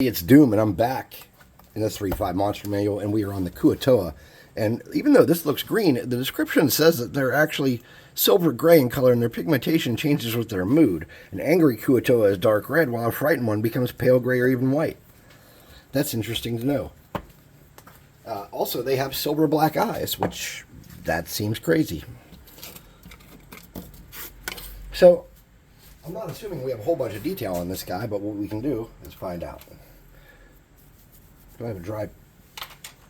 It's Doom, and I'm back in the 3.5 Monster Manual, and we are on the Kuo Toa. And even though this looks green, the description says that they're actually silver gray in color, and their pigmentation changes with their mood. An angry Kuo Toa is dark red, while a frightened one becomes pale gray or even white. That's interesting to know. Also, they have silver black eyes, which that seems crazy. So, I'm not assuming we have a whole bunch of detail on this guy, but what we can do is find out. Do I have a dry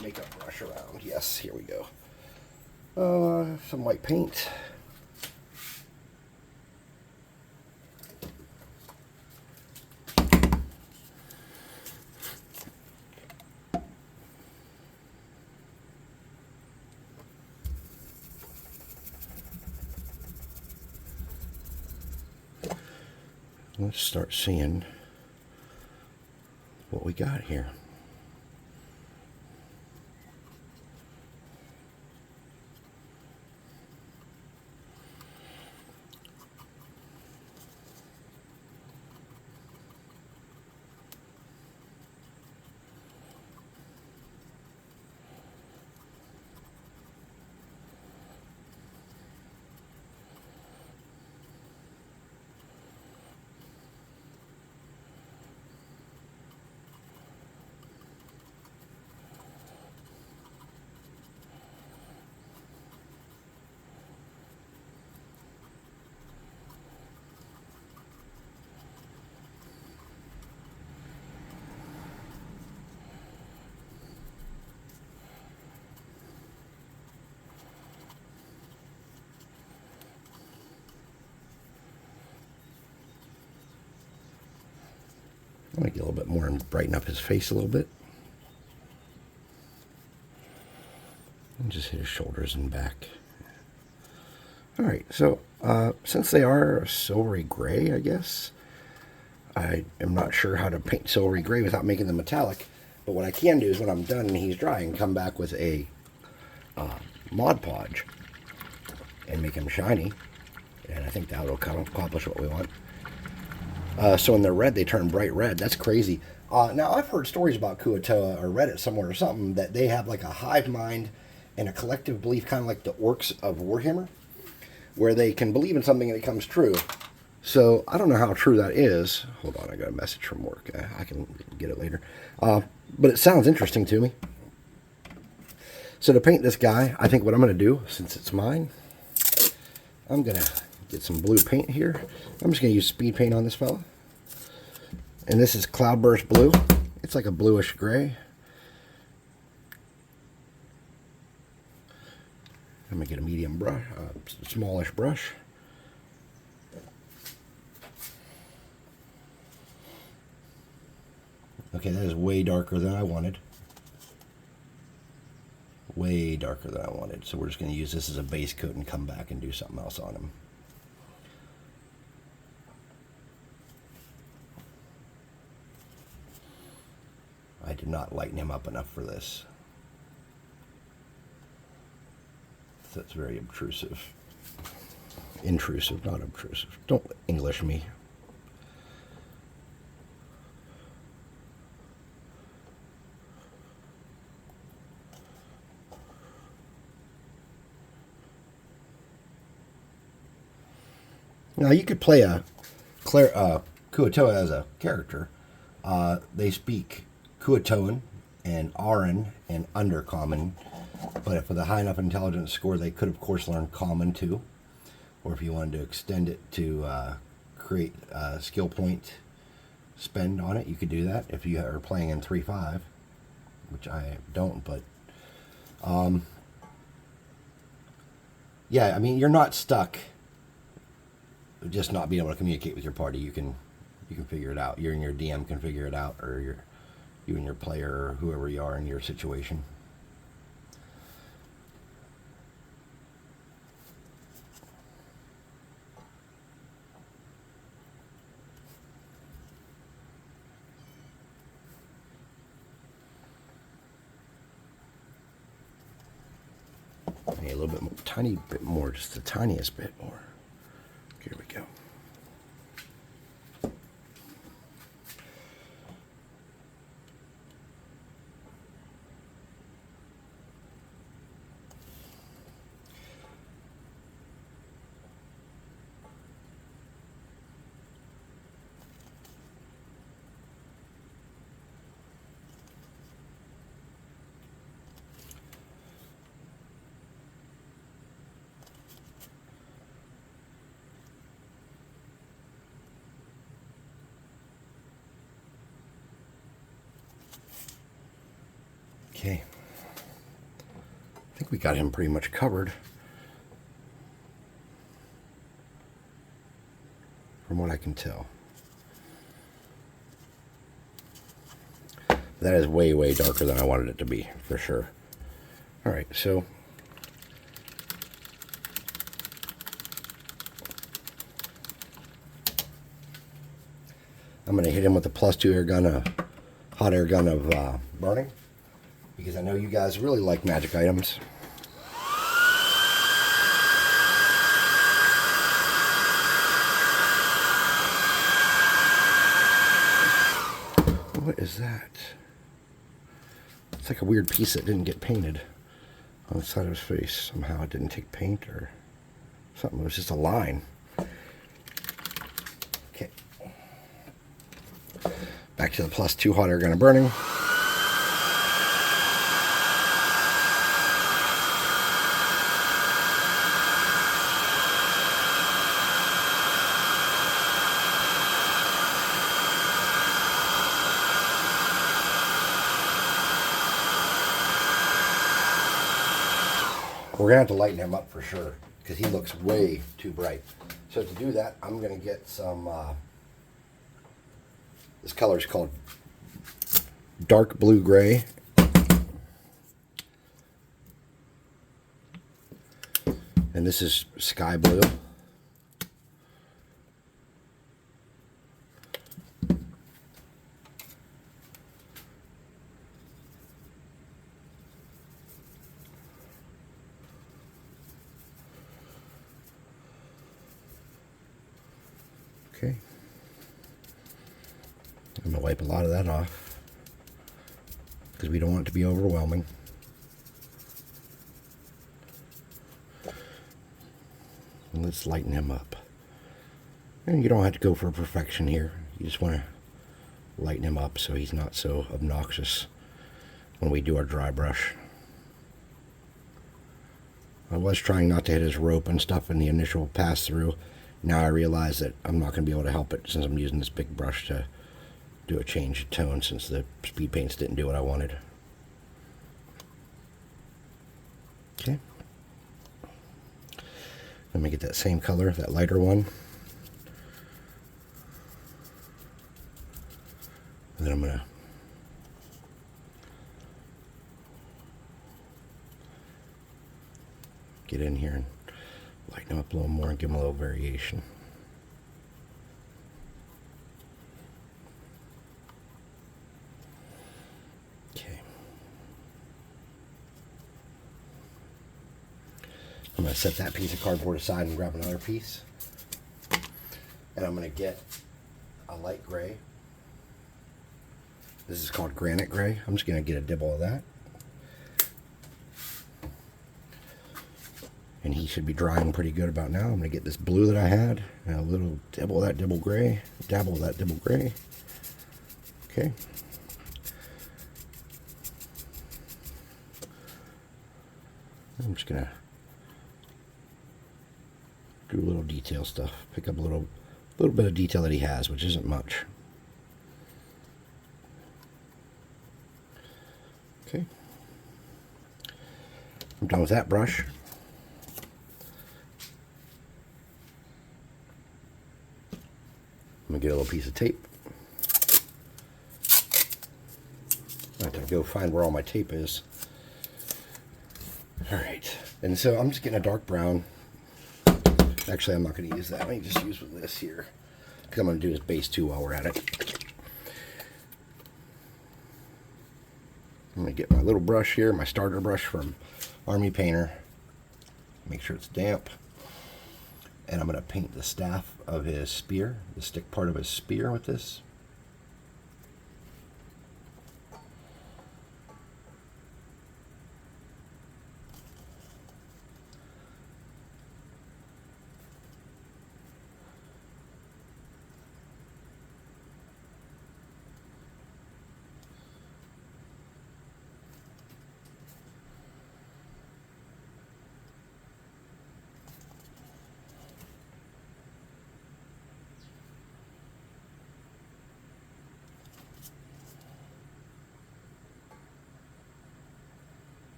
makeup brush around? Yes, here we go. Some white paint. Let's start seeing what we got here. I'm going to get a little bit more and brighten up his face a little bit. And just hit his shoulders and back. Alright, so since they are silvery gray, I guess, I am not sure how to paint silvery gray without making them metallic. But what I can do is when I'm done and he's dry, and come back with a Mod Podge and make him shiny. And I think that will accomplish what we want. So when they're red, they turn bright red. That's crazy. Now, I've heard stories about Kuo Toa, or read it somewhere or something, that they have like a hive mind and a collective belief, kind of like the orcs of Warhammer, where they can believe in something and it comes true. So I don't know how true that is. Hold on, I got a message from work. I can get it later. But it sounds interesting to me. So to paint this guy, I think what I'm going to do, since it's mine, I'm going to get some blue paint here. I'm just going to use speed paint on this fella. And this is Cloudburst Blue. It's like a bluish gray. I'm going to get a medium brush, smallish brush. Okay, that is way darker than I wanted. Way darker than I wanted. So we're just going to use this as a base coat and come back and do something else on him. I did not lighten him up enough for this. That's very obtrusive. Intrusive, not obtrusive. Don't English me. Now you could play a Kuo Toa as a character. They speak Kuo Toan and Aran and Undercommon, but if with a high enough intelligence score, they could of course learn Common too. Or if you wanted to extend it to create a skill point spend on it, you could do that if you are playing in 3.5, which I don't. But yeah, I mean, you're not stuck just not being able to communicate with your party. You can figure it out. You and your DM can figure it out, or you and your player, or whoever you are in your situation. I need a little bit more, tiny bit more, just the tiniest bit more. Here we go. Okay. I think we got him pretty much covered. From what I can tell. That is way, way darker than I wanted it to be, for sure. All right, so I'm going to hit him with a +2 air gun, a hot air gun of burning, because I know you guys really like magic items. What is that? It's like a weird piece that didn't get painted on the side of his face. Somehow it didn't take paint or something. It was just a line. Okay. Back to the +2 hot air gun of burning. We're going to have to lighten him up for sure, because he looks way too bright. So to do that, I'm going to get some, this color is called dark blue gray. And this is sky blue. Okay. I'm going to wipe a lot of that off because we don't want it to be overwhelming. And let's lighten him up. And you don't have to go for perfection here. You just want to lighten him up so he's not so obnoxious when we do our dry brush. I was trying not to hit his rope and stuff in the initial pass through. Now I realize that I'm not going to be able to help it since I'm using this big brush to do a change of tone, since the speed paints didn't do what I wanted. Okay. Let me get that same color, that lighter one. And then I'm going to get in here and lighten them up a little more and give them a little variation. Okay. I'm going to set that piece of cardboard aside and grab another piece. And I'm going to get a light gray. This is called granite gray. I'm just going to get a dibble of that. And he should be drying pretty good about now. I'm going to get this blue that I had, and a little dabble of that dabble gray. Okay. I'm just going to do a little detail stuff. Pick up a little bit of detail that he has, which isn't much. Okay. I'm done with that brush. I'm going to get a little piece of tape. I have to go find where all my tape is. Alright, and so I'm just getting a dark brown. Actually, I'm not going to use that. Let me just use this here, because I'm going to do this base too while we're at it. I'm going to get my little brush here, my starter brush from Army Painter. Make sure it's damp. And I'm going to paint the staff of his spear, the stick part of his spear with this.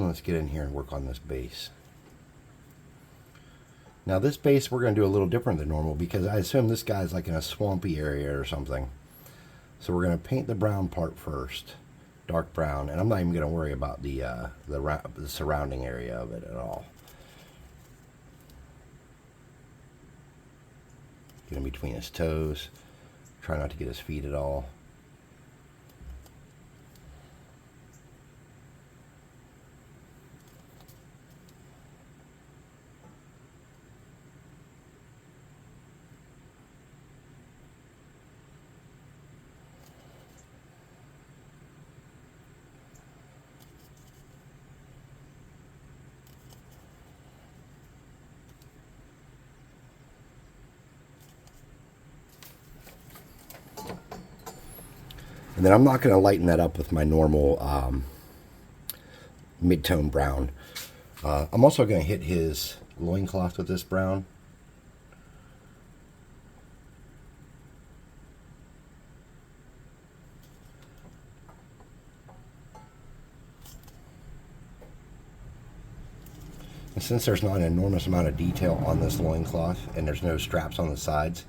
Let's get in here and work on this base. Now this base we're going to do a little different than normal because I assume this guy's like in a swampy area or something. So we're going to paint the brown part first, dark brown, and I'm not even going to worry about the surrounding area of it at all. Get in between his toes. Try not to get his feet at all. And then I'm not going to lighten that up with my normal mid-tone brown. I'm also going to hit his loincloth with this brown. And since there's not an enormous amount of detail on this loincloth and there's no straps on the sides,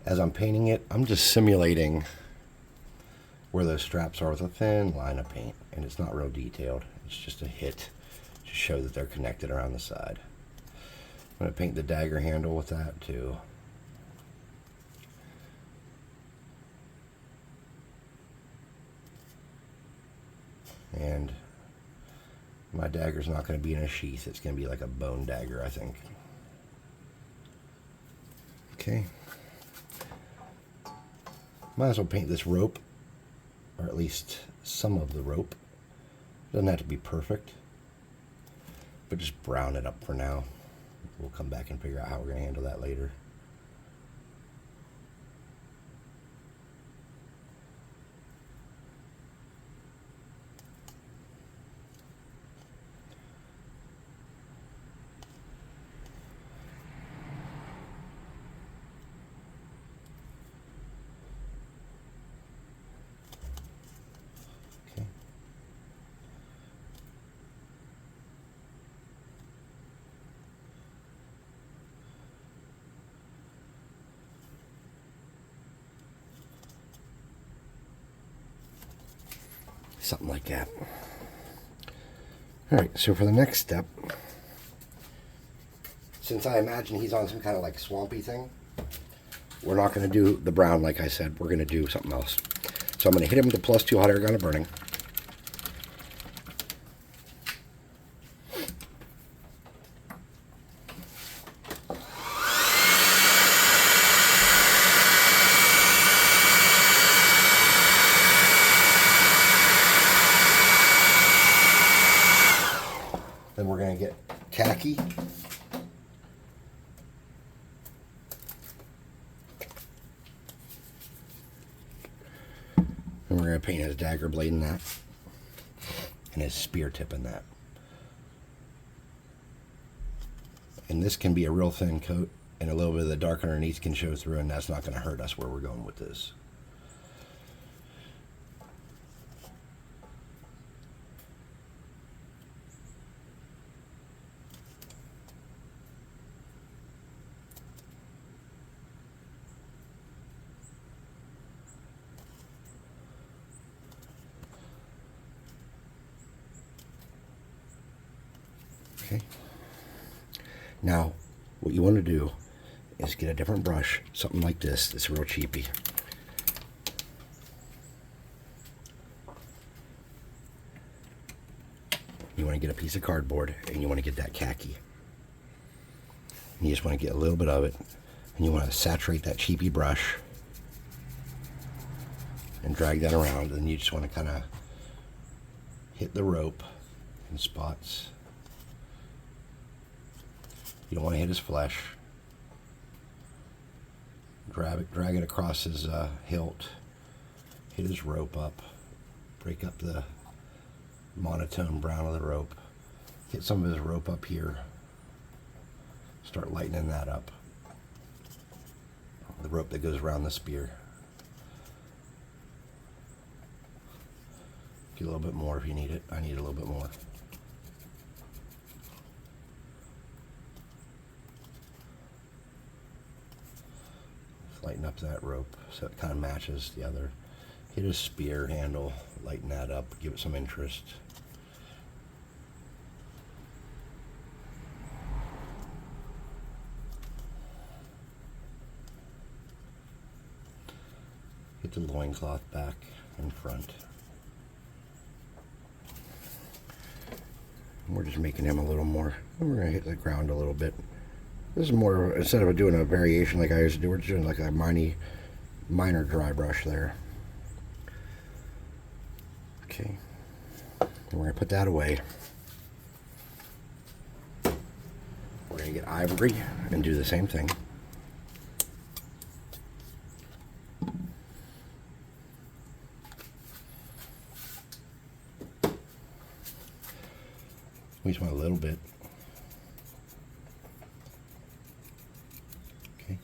as I'm painting it, I'm just simulating where those straps are with a thin line of paint, and it's not real detailed. It's just a hit to show that they're connected around the side. I'm going to paint the dagger handle with that too. And my dagger's not going to be in a sheath. It's going to be like a bone dagger, I think. Okay. Might as well paint this rope, or at least some of the rope. Doesn't have to be perfect, but just brown it up for now. We'll come back and figure out how we're going to handle that later. Something like that. Alright, so for the next step, since I imagine he's on some kind of like swampy thing, we're not going to do the brown like I said. We're going to do something else. So I'm going to hit him with the +2 hot air gun of burning. Then we're going to get khaki. And we're going to paint his dagger blade in that. And his spear tip in that. And this can be a real thin coat, and a little bit of the dark underneath can show through, and that's not going to hurt us where we're going with this. Okay. Now, what you want to do is get a different brush, something like this. It's real cheapy. You want to get a piece of cardboard, and you want to get that khaki. And you just want to get a little bit of it, and you want to saturate that cheapy brush and drag that around, and you just want to kind of hit the rope in spots. You don't want to hit his flesh. Drag it across his hilt. Hit his rope up. Break up the monotone brown of the rope. Get some of his rope up here. Start lightening that up. The rope that goes around the spear. Get a little bit more if you need it. I need a little bit more. lighten up that rope so it kind of matches the other. Hit a spear handle, lighten that up, give it some interest. Get the loincloth back in front. We're just making him a little more, and we're going to hit the ground a little bit. This is more, instead of doing a variation like I used to do, we're just doing like a minor dry brush there. Okay, and we're going to put that away. We're going to get ivory and do the same thing. We just want a little bit. Okay.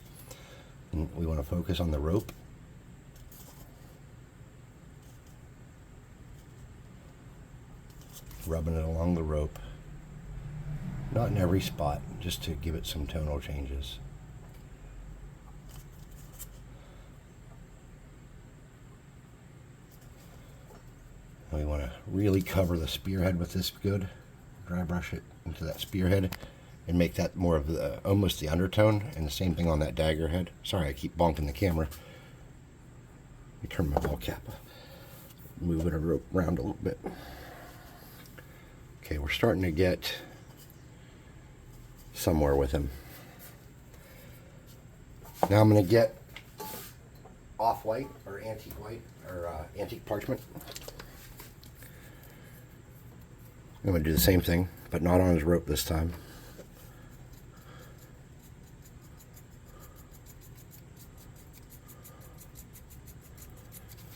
And we want to focus on the rope. Rubbing it along the rope. Not in every spot, just to give it some tonal changes. And we want to really cover the spearhead with this good. Dry brush it into that spearhead and make that more of the almost the undertone, and the same thing on that dagger head. Sorry, I keep bonking the camera. Let me turn my ball cap, move it around a little bit. Okay, we're starting to get somewhere with him. Now I'm going to get off-white or antique white or antique parchment. I'm going to do the same thing, but not on his rope this time.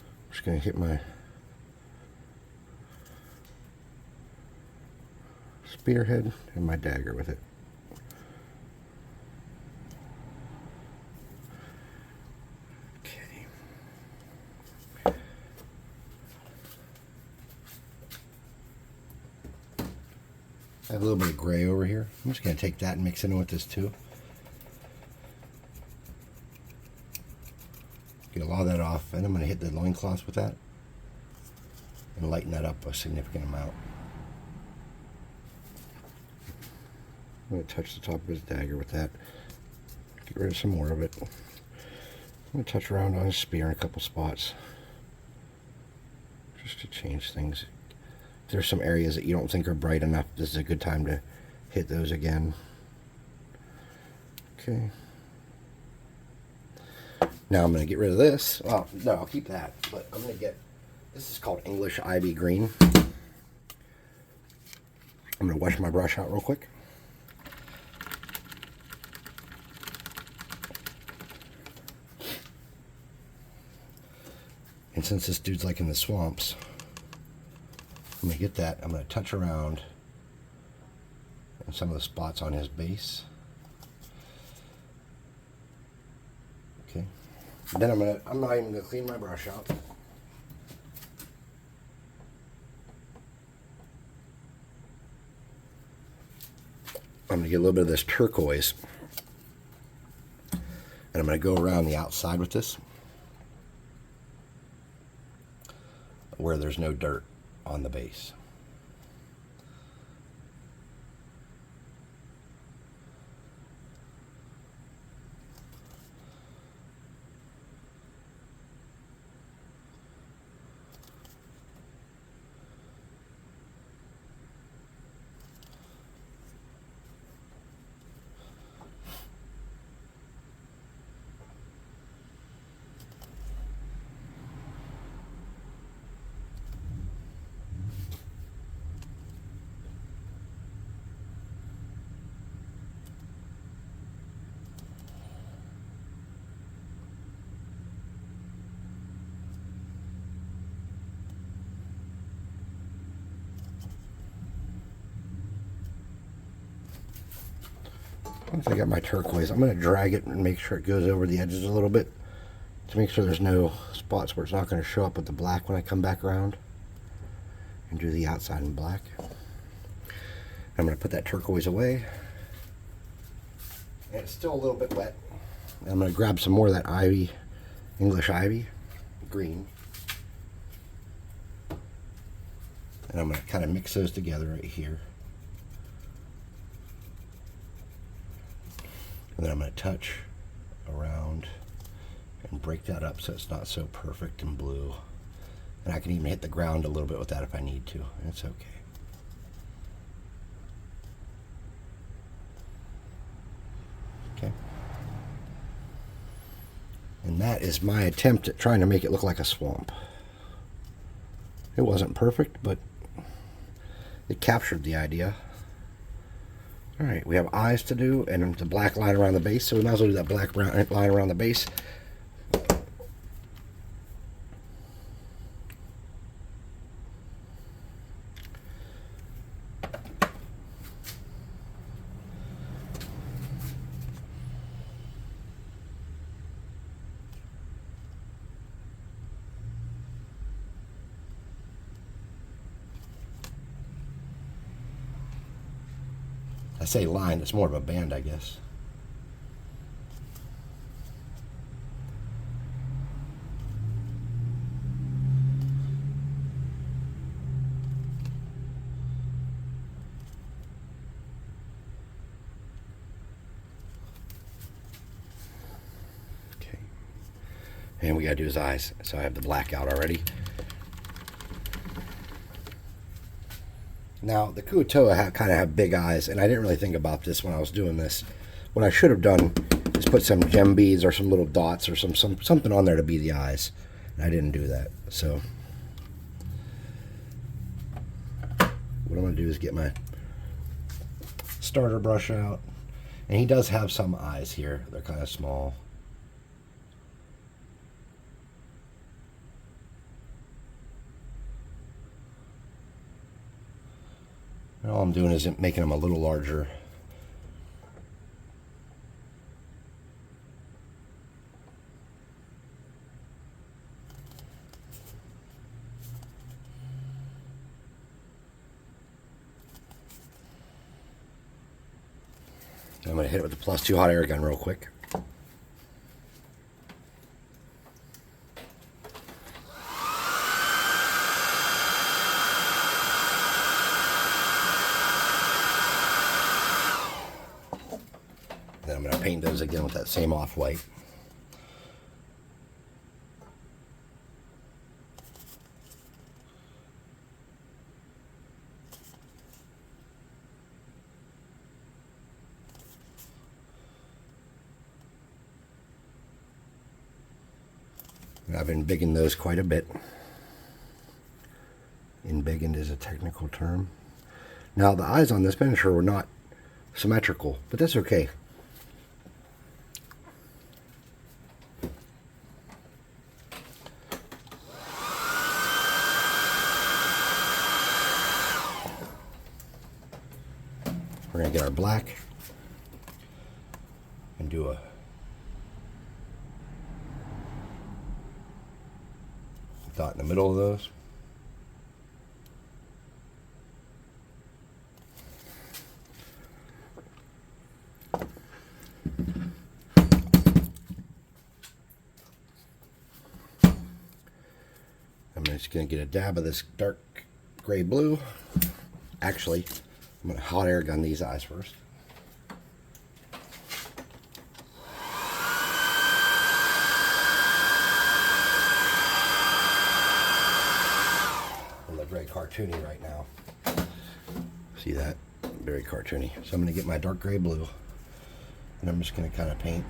I'm just going to hit my spearhead and my dagger with it. I have a little bit of gray over here. I'm just going to take that and mix it in with this too. Get a lot of that off, and I'm going to hit the loincloth with that and lighten that up a significant amount. I'm going to touch the top of his dagger with that. Get rid of some more of it. I'm going to touch around on his spear in a couple spots just to change things. If there's some areas that you don't think are bright enough, this is a good time to hit those again. Okay. Now I'm going to get rid of this. Well, no, I'll keep that. But I'm going to get, this is called English Ivy Green. I'm going to wash my brush out real quick. And since this dude's like in the swamps, I'm going to get that. I'm going to touch around in some of the spots on his base. Okay. Then I'm not even going to clean my brush out. I'm going to get a little bit of this turquoise. And I'm going to go around the outside with this, where there's no dirt on the base. Once I got my turquoise, I'm going to drag it and make sure it goes over the edges a little bit to make sure there's no spots where it's not going to show up with the black when I come back around, and do the outside in black. I'm going to put that turquoise away, and it's still a little bit wet. And I'm going to grab some more of that ivy, English ivy, green. And I'm going to kind of mix those together right here. And then I'm going to touch around and break that up so it's not so perfect and blue. And I can even hit the ground a little bit with that if I need to. It's okay. Okay. And that is my attempt at trying to make it look like a swamp. It wasn't perfect, but it captured the idea. All right, we have eyes to do and the black line around the base, so we might as well do that black line around the base. I say line, it's more of a band, I guess. Okay. And we gotta do his eyes. So I have the black out already. Now, the Kuo Toa kind of have big eyes, and I didn't really think about this when I was doing this. What I should have done is put some gem beads or some little dots or something on there to be the eyes. And I didn't do that. So what I'm going to do is get my starter brush out. And he does have some eyes here. They're kind of small. And all I'm doing is making them a little larger. I'm going to hit it with the +2 hot air gun real quick. Then I'm going to paint those again with that same off-white. I've embiggened those quite a bit. Embiggened is a technical term. Now the eyes on this miniature were not symmetrical, but that's okay. We're going to get our black and do a dot in the middle of those. I'm just going to get a dab of this dark gray blue. Actually, I'm going to hot air gun these eyes first. They look very cartoony right now. See that? Very cartoony. So I'm going to get my dark gray blue, and I'm just going to kind of paint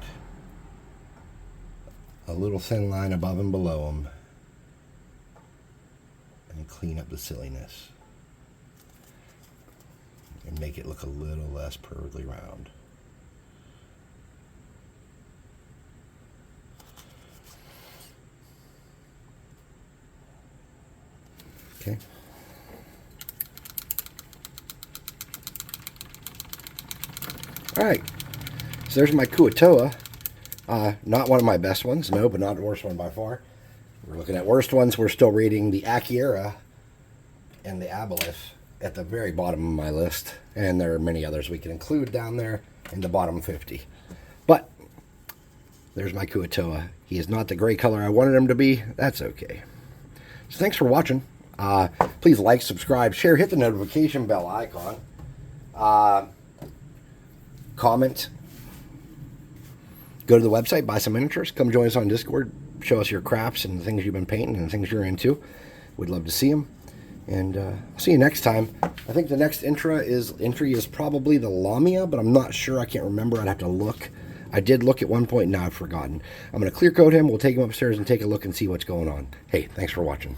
a little thin line above and below them and clean up the silliness and make it look a little less perfectly round. Okay. All right. So there's my Kuo Toa. Not one of my best ones, no, but not the worst one by far. We're looking at worst ones. We're still reading the Akiera and the Aboleth at the very bottom of my list. And there are many others we can include down there in the bottom 50. But there's my Kuo Toa. He is not the gray color I wanted him to be. That's okay. So thanks for watching. Please like, subscribe, share, hit the notification bell icon. Comment. Go to the website, buy some miniatures. Come join us on Discord. Show us your crafts and the things you've been painting and the things you're into. We'd love to see them. And I'll see you next time. I think the next entry is probably the Lamia, but I'm not sure. I can't remember. I'd have to look. I did look at one point, and now I've forgotten. I'm going to clear coat him. We'll take him upstairs and take a look and see what's going on. Hey, thanks for watching.